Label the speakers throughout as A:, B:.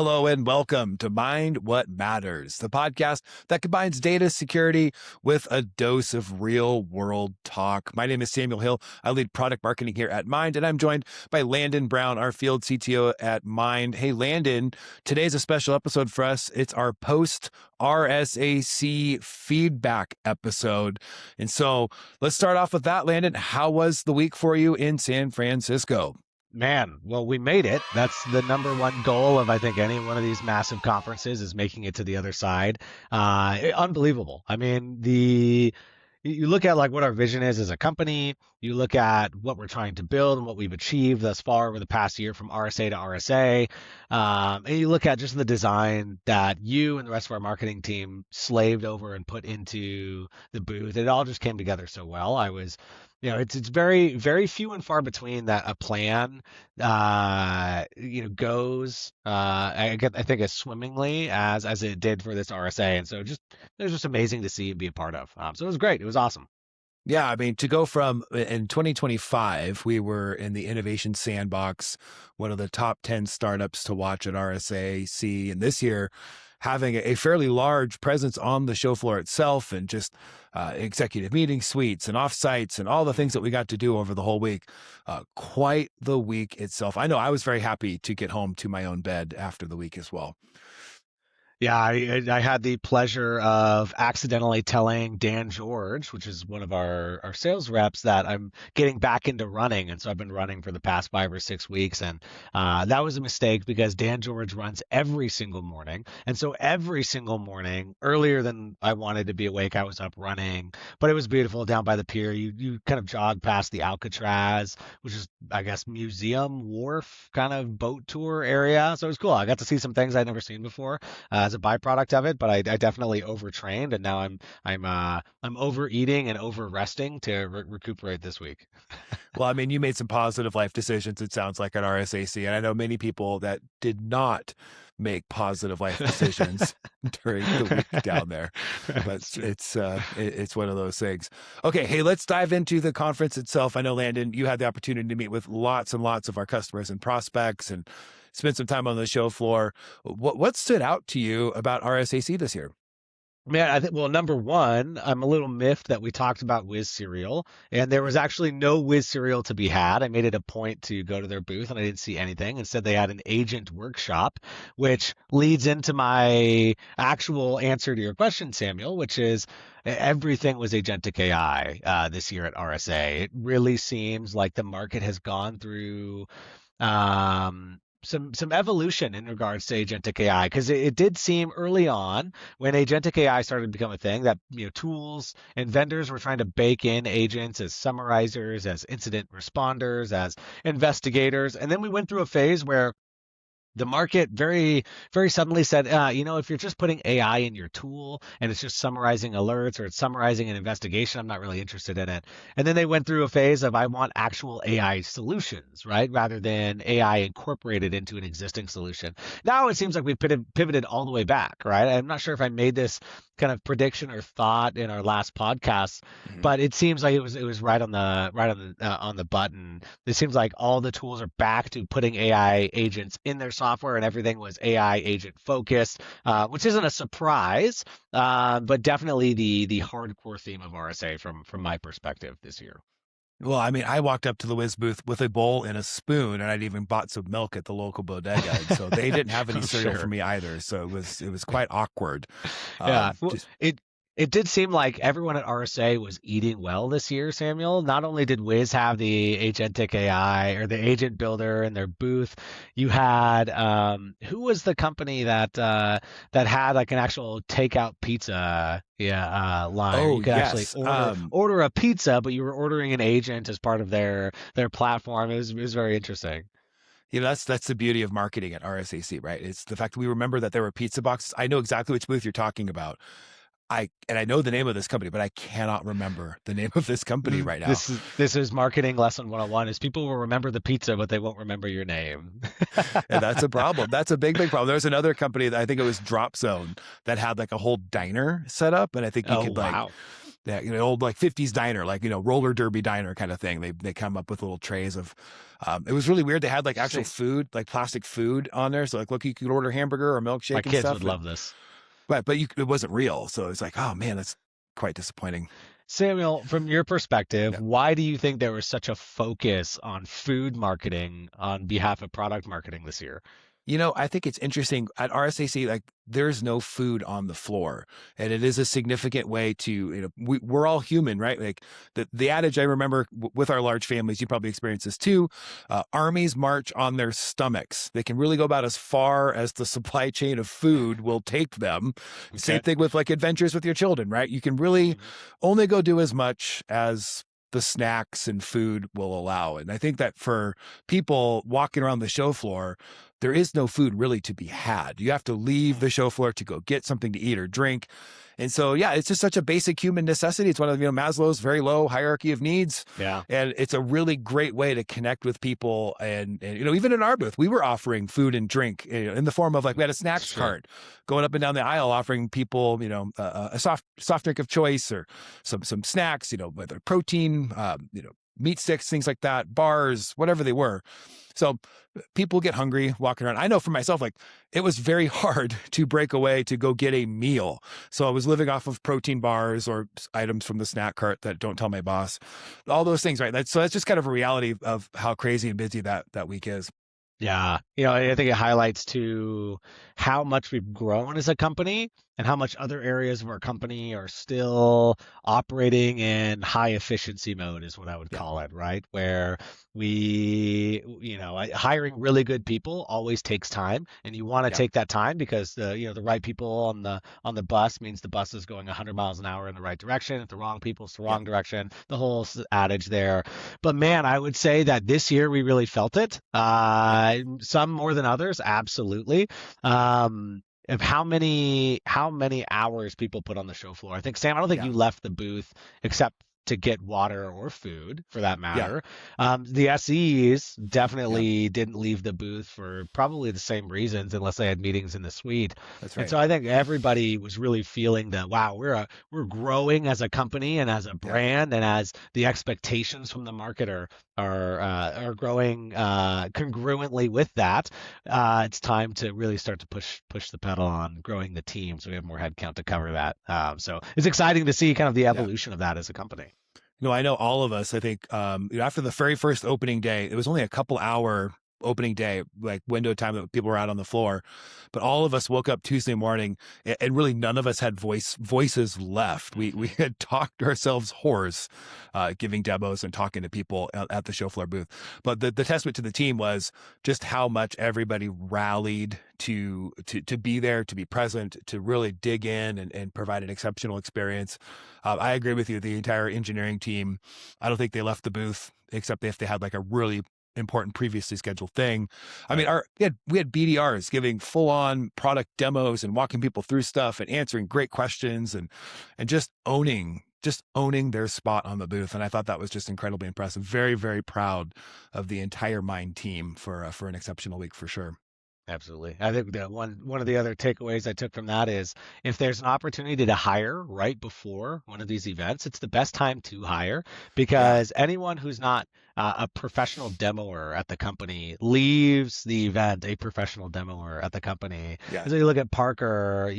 A: Hello and welcome to Mind What Matters, the podcast that combines data security with a dose of real world talk. My name is Samuel Hill. I lead product marketing here at Mind, and I'm joined by Landon Brown, our field CTO at Mind. Hey, Landon, today's a special episode for us. It's our post-RSAC feedback episode. And so let's start off with that, Landon. How was the week for you in San Francisco?
B: Man, well, we made it. That's the number one goal of, I think, any one of these massive conferences is making it to the other side. Unbelievable. I mean, you look at like what our vision is as a company, you look at what we're trying to build and what we've achieved thus far over the past year from RSA to RSA, and you look at just the design that you and the rest of our marketing team slaved over and put into the booth. It all just came together so well. It's very, very few and far between that a plan, goes, I think as swimmingly as it did for this RSA. And so it was just amazing to see and be a part of. So it was great. It was awesome.
A: Yeah, I mean, to go from in 2025, we were in the innovation sandbox, one of the top 10 startups to watch at RSAC. And this year, having a fairly large presence on the show floor itself and just executive meeting suites and offsites and all the things that we got to do over the whole week. Quite the week itself. I know I was very happy to get home to my own bed after the week as well.
B: Yeah, I had the pleasure of accidentally telling Dan George, which is one of our sales reps, that I'm getting back into running. And so I've been running for the past 5 or 6 weeks. And that was a mistake because Dan George runs every single morning. And so every single morning, earlier than I wanted to be awake, I was up running. But it was beautiful down by the pier. You kind of jog past the Alcatraz, which is, I guess, museum wharf kind of boat tour area. So it was cool. I got to see some things I'd never seen before. As a byproduct of it, but I definitely overtrained, and now I'm overeating and over resting to recuperate this week.
A: Well, I mean, you made some positive life decisions, it sounds like, at RSAC, and I know many people that did not make positive life decisions during the week down there, but it's one of those things. Okay, hey, let's dive into the conference itself. I know, Landon, you had the opportunity to meet with lots and lots of our customers and prospects and spend some time on the show floor. What stood out to you about RSAC this year?
B: Man, I think, well, number one, I'm a little miffed that we talked about Whiz cereal, and there was actually no Whiz cereal to be had. I made it a point to go to their booth, and I didn't see anything. Instead, they had an agent workshop, which leads into my actual answer to your question, Samuel, which is everything was agentic AI this year at RSA. It really seems like the market has gone through some evolution in regards to agentic AI, because it did seem early on when agentic AI started to become a thing that tools and vendors were trying to bake in agents as summarizers, as incident responders, as investigators, and then we went through a phase where the market very, very suddenly said, if you're just putting AI in your tool and it's just summarizing alerts or it's summarizing an investigation, I'm not really interested in it. And then they went through a phase of I want actual AI solutions, right? Rather than AI incorporated into an existing solution. Now it seems like we've pivoted all the way back, right? I'm not sure if I made this kind of prediction or thought in our last podcast, but it seems like it was right on the button. It seems like all the tools are back to putting AI agents in their software, and everything was AI agent focused, which isn't a surprise, but definitely the hardcore theme of RSA from my perspective this year.
A: Well, I mean, I walked up to the Wiz booth with a bowl and a spoon, and I'd even bought some milk at the local bodega. And so they didn't have any cereal for me either. So it was quite awkward.
B: Yeah, it did seem like everyone at RSA was eating well this year, Samuel. Not only did Wiz have the agentic AI or the agent builder in their booth, you had who was the company that had like an actual takeout pizza line?
A: Oh,
B: You could
A: yes.
B: actually order a pizza, but you were ordering an agent as part of their platform. It was very interesting.
A: That's the beauty of marketing at RSAC, right? It's the fact that we remember that there were pizza boxes. I know exactly which booth you're talking about. I know the name of this company, but I cannot remember the name of this company right now.
B: This is marketing lesson 101 is people will remember the pizza, but they won't remember your name.
A: And that's a problem. That's a big problem. There's another company that I think it was Drop Zone that had like a whole diner set up. And I think you could that, old like 50s diner, like, roller derby diner kind of thing. They come up with little trays of, it was really weird. They had like actual
B: Interesting.
A: food, like plastic food on there. So like, look, you could order hamburger or
B: My
A: milkshake and
B: kids would
A: stuff.
B: love this.
A: But it wasn't real. So it's like, oh man, that's quite disappointing.
B: Samuel, from your perspective,
A: Yeah.
B: why do you think there was such a focus on food marketing on behalf of product marketing this year?
A: I think it's interesting at RSAC, like there's no food on the floor, and it is a significant way to, we're all human, right? Like the adage I remember with our large families, you probably experience this too. Armies march on their stomachs. They can really go about as far as the supply chain of food will take them. Same
B: Okay.
A: thing with like adventures with your children, right? You can really
B: Mhm.
A: only go do as much as the snacks and food will allow. And I think that for people walking around the show floor, there is no food really to be had. You have to leave the show floor to go get something to eat or drink. And so, yeah, it's just such a basic human necessity. It's one of, Maslow's very low hierarchy of needs.
B: Yeah.
A: And it's a really great way to connect with people. And even in our booth, we were offering food and drink, in the form of like, we had a snacks
B: Sure.
A: cart going up and down the aisle, offering people, a soft drink of choice or some snacks, whether protein, meat sticks, things like that, bars, whatever they were. So people get hungry walking around. I know for myself, like it was very hard to break away to go get a meal. So I was living off of protein bars or items from the snack cart that don't tell my boss, all those things, right? So that's just kind of a reality of how crazy and busy that week is.
B: Yeah. I think it highlights to how much we've grown as a company and how much other areas of our company are still operating in high efficiency mode is what I would
A: Yeah.
B: call it, right? Where hiring really good people always takes time, and you want to
A: Yeah.
B: take that time because the right people on the bus means the bus is going 100 miles an hour in the right direction. If the wrong people, it's the
A: Yeah.
B: wrong direction. The whole adage there. But man, I would say that this year we really felt it. Some more than others, absolutely. Of how many hours people put on the show floor. I think Sam, I don't think
A: Yeah.
B: you left the booth except to get water or food for that
A: Yeah.
B: matter. The SEs
A: Yeah.
B: definitely didn't leave the booth for probably the same reasons, unless they had meetings in the suite.
A: That's
B: And
A: right.
B: so I think everybody was really feeling that, wow, we're growing as a company and as a
A: Yeah.
B: brand, and as the expectations from the market are growing congruently with that. It's time to really start to push the pedal on growing the team, so we have more headcount to cover that. So it's exciting to see kind of the
A: Yeah.
B: evolution of that as a company.
A: I know all of us, I think, after the very first opening day, it was only a couple hour opening day, like window time that people were out on the floor. But all of us woke up Tuesday morning and really none of us had voices left. We had talked ourselves hoarse, giving demos and talking to people at the show floor booth. But the testament to the team was just how much everybody rallied to be there, to be present, to really dig in and provide an exceptional experience. I agree with you. The entire engineering team, I don't think they left the booth except if they had like a really important previously scheduled thing. I mean,
B: Right.
A: we had BDRs giving full on product demos and walking people through stuff and answering great questions and just owning their spot on the booth. And I thought that was just incredibly impressive. Very, very proud of the entire Mind team for an exceptional week for sure.
B: Absolutely. I think that one of the other takeaways I took from that is, if there's an opportunity to hire right before one of these events, it's the best time to hire,
A: Yeah.
B: because anyone who's not a professional demoer at the company leaves the event a professional demoer at the company.
A: Yeah.
B: So you look at Parker,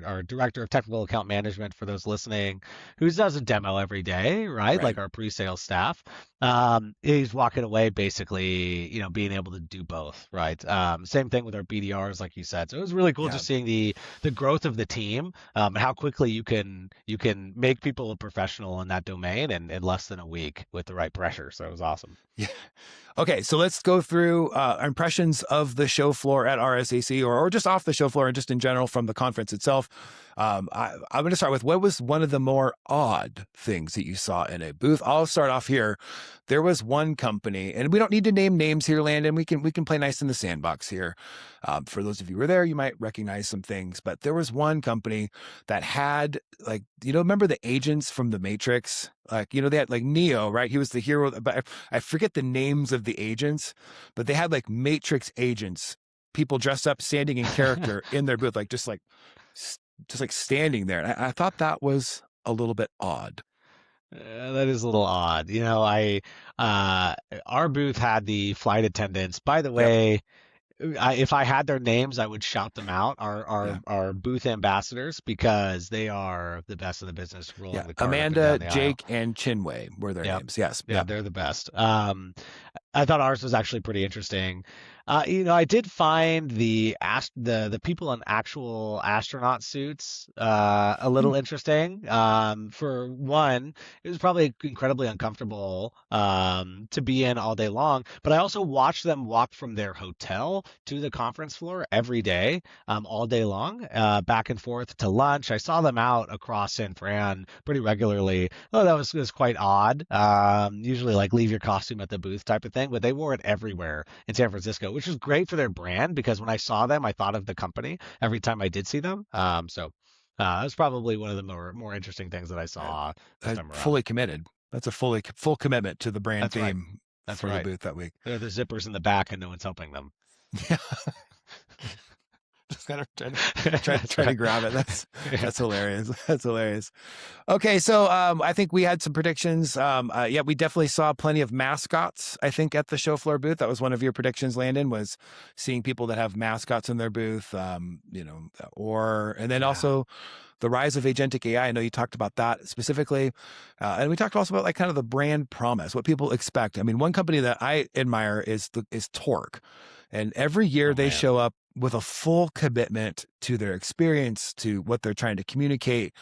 B: our director of technical account management, for those listening, who does a demo every day, right?
A: Right.
B: Like our pre-sales staff. He's walking away basically, being able to do both, right? Same thing with our BDRs, like you said. So it was really cool
A: Yeah.
B: just seeing the growth of the team, and how quickly you can make people a professional in that domain in less than a week with the right pressure. So it was awesome.
A: Yeah. Okay, so let's go through our impressions of the show floor at RSAC, or just off the show floor and just in general from the conference itself. I'm going to start with, what was one of the more odd things that you saw in a booth? I'll start off here. There was one company, and we don't need to name names here, Landon. We can play nice in the sandbox here. For those of you who were there, you might recognize some things, but there was one company that had, like, remember the agents from the Matrix? Like, they had like Neo, right? He was the hero, but I forget the names of the agents, but they had like Matrix agents, people dressed up, standing in character in their booth, like just like standing there. And I thought that was a little bit odd.
B: That is a little odd. Uh, our booth had the flight attendants. By the
A: Yep.
B: way, if I had their names, I would shout them out.
A: Yeah.
B: Our booth ambassadors, because they are the best in the business,
A: Yeah.
B: rolling the cart up and
A: Amanda,
B: down the aisle.
A: Jake, and Chinwei were their
B: Yep.
A: names. Yes.
B: Yeah,
A: Yep.
B: they're the best. I thought ours was actually pretty interesting. I did find the people in actual astronaut suits a little interesting. For one, it was probably incredibly uncomfortable to be in all day long. But I also watched them walk from their hotel to the conference floor every day, all day long, back and forth to lunch. I saw them out across San Fran pretty regularly. Oh, that was quite odd. Usually like leave your costume at the booth type of thing, but they wore it everywhere in San Francisco, which was great for their brand because when I saw them, I thought of the company every time I did see them. That was probably one of the more interesting things that I
A: Uh,
B: saw this time around.
A: fully committed. That's a full commitment to the brand
B: That's right.
A: theme
B: That's
A: for the
B: right.
A: booth that week.
B: There are the zippers in the back and no one's helping them.
A: Yeah. Just kind of
B: That's
A: try to
B: right.
A: grab it.
B: Yeah.
A: That's hilarious. That's hilarious. Okay, so I think we had some predictions. Yeah, we definitely saw plenty of mascots. I think at the show floor booth, that was one of your predictions. Landon was seeing people that have mascots in their booth. And then
B: Yeah.
A: also the rise of agentic AI. I know you talked about that specifically, and we talked also about like kind of the brand promise, what people expect. I mean, one company that I admire is Torque, and every year
B: Oh
A: they
B: man.
A: show up with a full commitment to their experience, to what they're trying to communicate.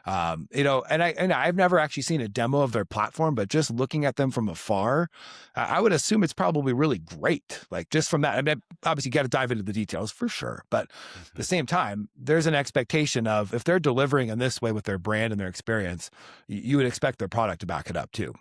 A: And I've never actually seen a demo of their platform, but just looking at them from afar, I would assume it's probably really great. Like just from that, I mean, obviously you got to dive into the details for sure, but at the
B: Mhm.
A: same time, there's an expectation of if they're delivering in this way with their brand and their experience, you would expect their product to back it up too.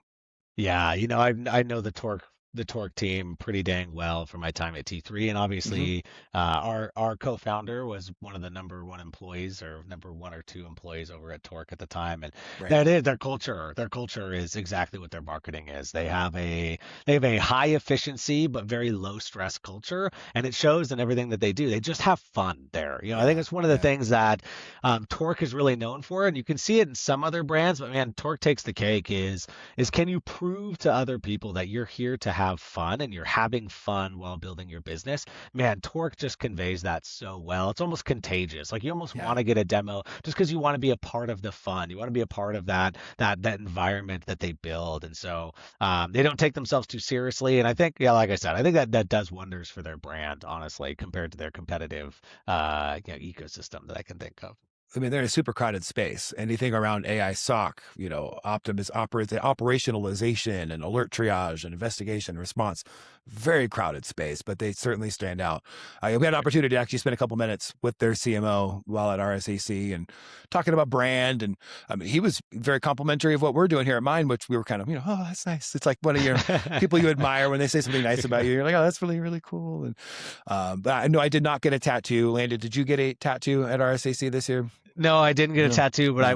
B: Yeah, I know the Torque team pretty dang well from my time at T3, and
A: Hmm.
B: obviously our co-founder was one of the number one employees or number one or two employees over at Torque at the time, and
A: Right.
B: that is their culture. Their culture is exactly what their marketing is. They have a high efficiency but very low stress culture, and it shows in everything that they do. They just have fun there. I think
A: Yeah.
B: it's one of the
A: Yeah.
B: things that Torque is really known for, and you can see it in some other brands, but man, Torque takes the cake. Is can you prove to other people that you're here to have fun and you're having fun while building your business? Man, Torque just conveys that so well. It's almost contagious. Like you almost
A: Yeah.
B: want to get a demo just because you want to be a part of the fun. You want to be a part of that environment that they build. And so they don't take themselves too seriously. And I think, yeah, like I said, I think that does wonders for their brand, honestly, compared to their competitive ecosystem that I can think of.
A: I mean, they're in a super crowded space. Anything around AI SOC, operates the operationalization and alert triage and investigation response, very crowded space, but they certainly stand out. We had an opportunity to actually spend a couple minutes with their CMO while at RSAC and talking about brand. And I mean, he was very complimentary of what we're doing here at mine, which we were kind of, oh, that's nice. It's like one of your people you admire when they say something nice about you. You're like, oh, that's really, really cool. And but I know I did not get a tattoo. Landon, did you get a tattoo at RSAC this year?
B: No, I didn't get a
A: No,
B: tattoo, but
A: no.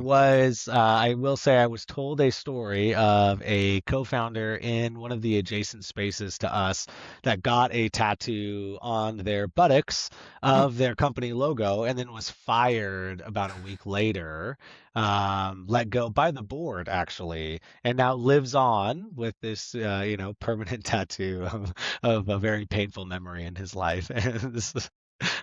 B: I will say I was told a story of a co-founder in one of the adjacent spaces to us that got a tattoo on their buttocks
A: Hmm.
B: of their company logo and then was fired about a week later, let go by the board actually, and now lives on with this, permanent tattoo of a very painful memory in his life. And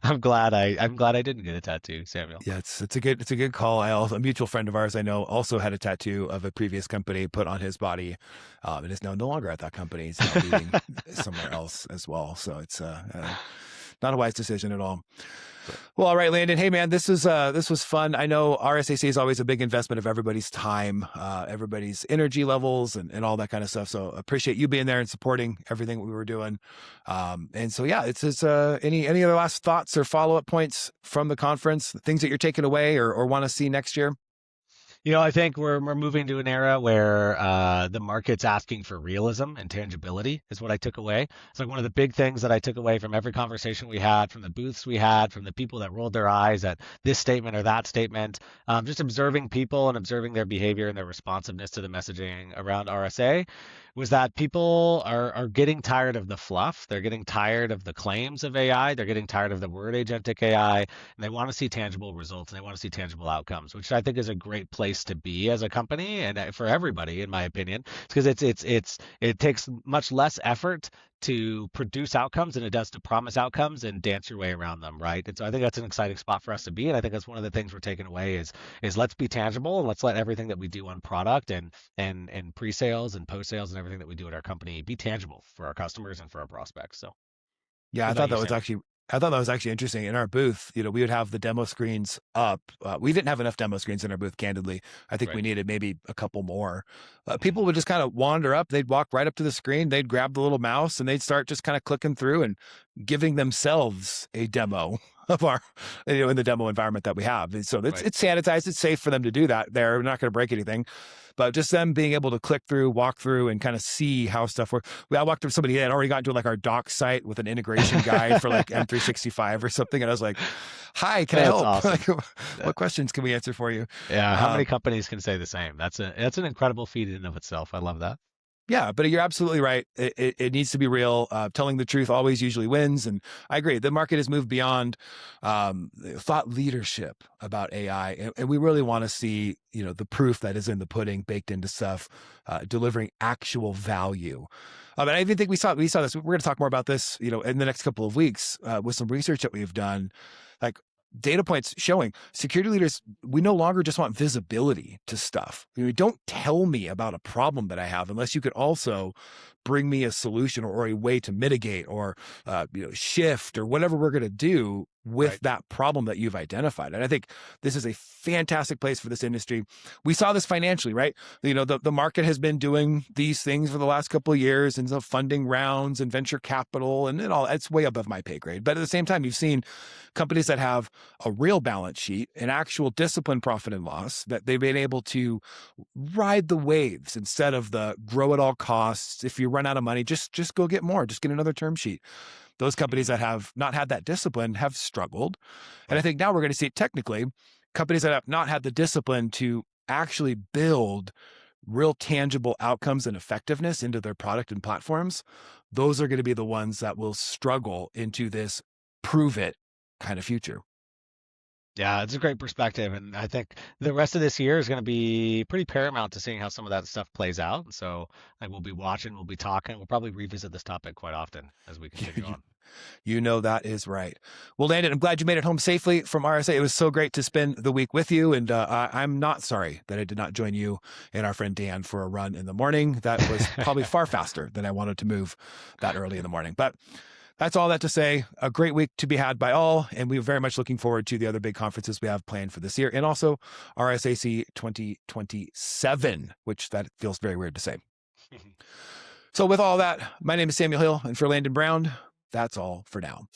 B: I'm glad I didn't get a tattoo, Samuel.
A: Yeah, it's a good call. A mutual friend of ours I know also had a tattoo of a previous company put on his body, and is now no longer at that company. He's now leading somewhere else as well. So it's not a wise decision at all. Well, all right, Landon. Hey, man, this was fun. I know RSAC is always a big investment of everybody's time, everybody's energy levels, and all that kind of stuff. So appreciate you being there and supporting everything we were doing. And so yeah, it's any other last thoughts or follow up points from the conference, things that you're taking away or want to see next year?
B: I think we're moving to an era where the market's asking for realism and tangibility is what I took away. It's like one of the big things that I took away from every conversation we had, from the booths we had, from the people that rolled their eyes at this statement or that statement, just observing people and observing their behavior and their responsiveness to the messaging around RSA was that people are getting tired of the fluff. They're getting tired of the claims of AI. They're getting tired of the word agentic AI, and they want to see tangible results and they want to see tangible outcomes, which I think is a great place to be as a company and for everybody, in my opinion, because it takes much less effort to produce outcomes than it does to promise outcomes and dance your way around them, right? And so I think that's an exciting spot for us to be, and I think that's one of the things we're taking away is let's be tangible and let's let everything that we do on product and pre-sales and post-sales and everything that we do at our company be tangible for our customers and for our prospects. So
A: Yeah,
B: what about you, Sam?
A: I thought that was actually interesting. In our booth, we would have the demo screens up. We didn't have enough demo screens in our booth, candidly. I think we
B: Right.
A: needed maybe a couple more. People would just kind of wander up. They'd walk right up to the screen. They'd grab the little mouse and they'd start just kind of clicking through and giving themselves a demo of our, in the demo environment that we have. And so
B: Right.
A: it's sanitized. It's safe for them to do that. They're not going to break anything. But just them being able to click through, walk through, and kind of see how stuff works. I walked up to somebody that had already gotten to like our doc site with an integration guide for like M365 or something, and I was like, "Hi, can I
B: That's
A: help?
B: awesome.
A: Like,
B: That-
A: what questions can we answer for you?"
B: yeah, how many
A: Um,
B: companies can say the same? That's an incredible feat in and of itself. I love that.
A: Yeah, but you're absolutely right. It needs to be real. Telling the truth always usually wins. And I agree. The market has moved beyond thought leadership about AI. And we really want to see, the proof that is in the pudding baked into stuff, delivering actual value. And I even think we saw this. We're going to talk more about this, in the next couple of weeks with some research that we've done. Like data points showing security leaders, we no longer just want visibility to stuff. Don't tell me about a problem that I have unless you could also bring me a solution or a way to mitigate or shift or whatever we're going to do with
B: Right.
A: that problem that you've identified. And I think this is a fantastic place for this industry. We saw this financially, right? The market has been doing these things for the last couple of years, and the funding rounds and venture capital and all. It's way above my pay grade. But at the same time, you've seen companies that have a real balance sheet, an actual disciplined profit and loss, that they've been able to ride the waves instead of the grow at all costs. If you run out of money, just go get more, just get another term sheet. Those companies that have not had that discipline have struggled. And I
B: Right.
A: think now we're going to see technically companies that have not had the discipline to actually build real tangible outcomes and effectiveness into their product and platforms. Those are going to be the ones that will struggle into this prove it kind of future.
B: Yeah, it's a great perspective, and I think the rest of this year is going to be pretty paramount to seeing how some of that stuff plays out. And so, like, we'll be watching, we'll be talking, we'll probably revisit this topic quite often as we continue on.
A: That is right. Well, Landon, I'm glad you made it home safely from RSA. It was so great to spend the week with you. And I'm not sorry that I did not join you and our friend Dan for a run in the morning. That was probably far faster than I wanted to move that early in the morning. But that's all that to say. A great week to be had by all. And we're very much looking forward to the other big conferences we have planned for this year. And also RSAC 2027, which that feels very weird to say. So with all that, my name is Samuel Hill. And for Landon Brown, that's all for now.